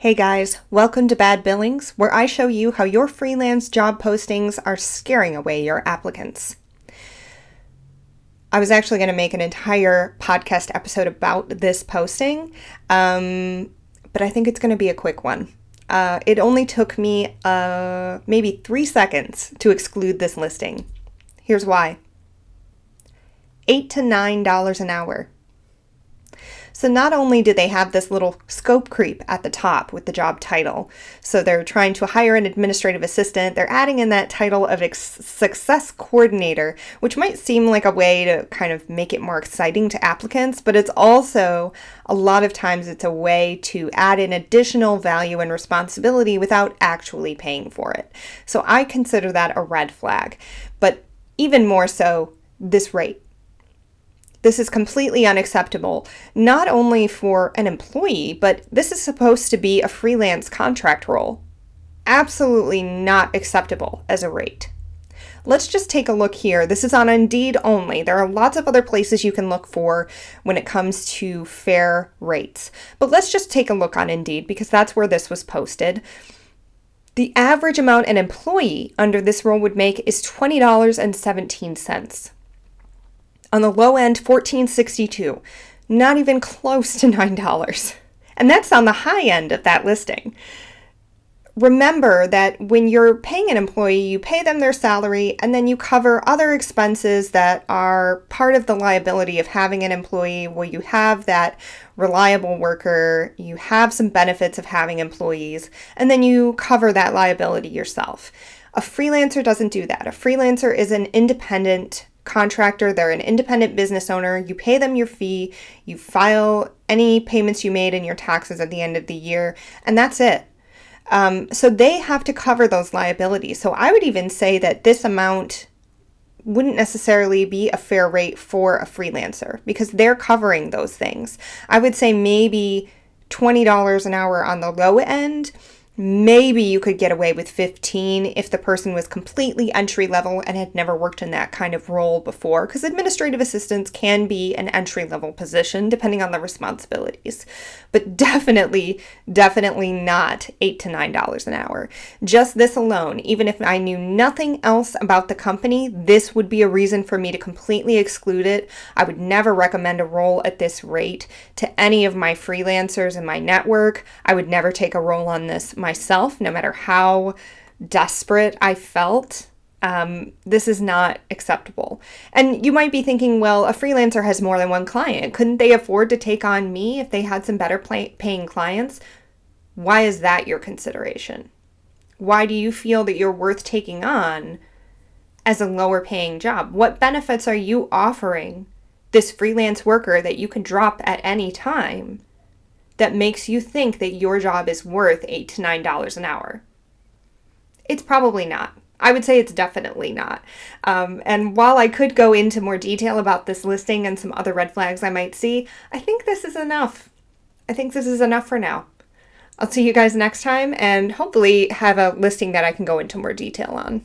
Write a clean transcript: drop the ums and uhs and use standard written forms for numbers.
Hey guys, welcome to Bad Billings, where I show you how your freelance job postings are scaring away your applicants. I was actually going to make an entire podcast episode about this posting, but I think it's going to be a quick one. It only took me maybe 3 seconds to exclude this listing. Here's why. $8 to $9 an hour. So not only do they have this little scope creep at the top with the job title, so they're trying to hire an administrative assistant, they're adding in that title of success coordinator, which might seem like a way to kind of make it more exciting to applicants, but it's also, a lot of times it's a way to add in additional value and responsibility without actually paying for it. So I consider that a red flag, but even more so, this rate. This is completely unacceptable, not only for an employee, but this is supposed to be a freelance contract role. Absolutely not acceptable as a rate. Let's just take a look here. This is on Indeed only. There are lots of other places you can look for when it comes to fair rates. But let's just take a look on Indeed because that's where this was posted. The average amount an employee under this role would make is $20.17. On the low end, $14.62, not even close to $9. And that's on the high end of that listing. Remember that when you're paying an employee, you pay them their salary and then you cover other expenses that are part of the liability of having an employee, where you have that reliable worker, you have some benefits of having employees, and then you cover that liability yourself. A freelancer doesn't do that. A freelancer is an independent contractor. They're an independent business owner. You pay them your fee, you file any payments you made in your taxes at the end of the year, and that's it. So they have to cover those liabilities. So I would even say that this amount wouldn't necessarily be a fair rate for a freelancer because they're covering those things. I would say maybe $20 an hour on the low end. Maybe you could get away with $15 if the person was completely entry level and had never worked in that kind of role before, because administrative assistants can be an entry level position depending on the responsibilities. But definitely not $8 to $9 an hour. Just this alone, even if I knew nothing else about the company, this would be a reason for me to completely exclude it. I would never recommend a role at this rate to any of my freelancers in my network. I would never take a role on this myself, no matter how desperate I felt. This is not acceptable. And you might be thinking, well, a freelancer has more than one client. Couldn't they afford to take on me if they had some better paying clients? Why is that your consideration? Why do you feel that you're worth taking on as a lower paying job? What benefits are you offering this freelance worker that you can drop at any time that makes you think that your job is worth $8 to $9 an hour? It's probably not. I would say it's definitely not. And while I could go into more detail about this listing and some other red flags I might see, I think this is enough. I think this is enough for now. I'll see you guys next time and hopefully have a listing that I can go into more detail on.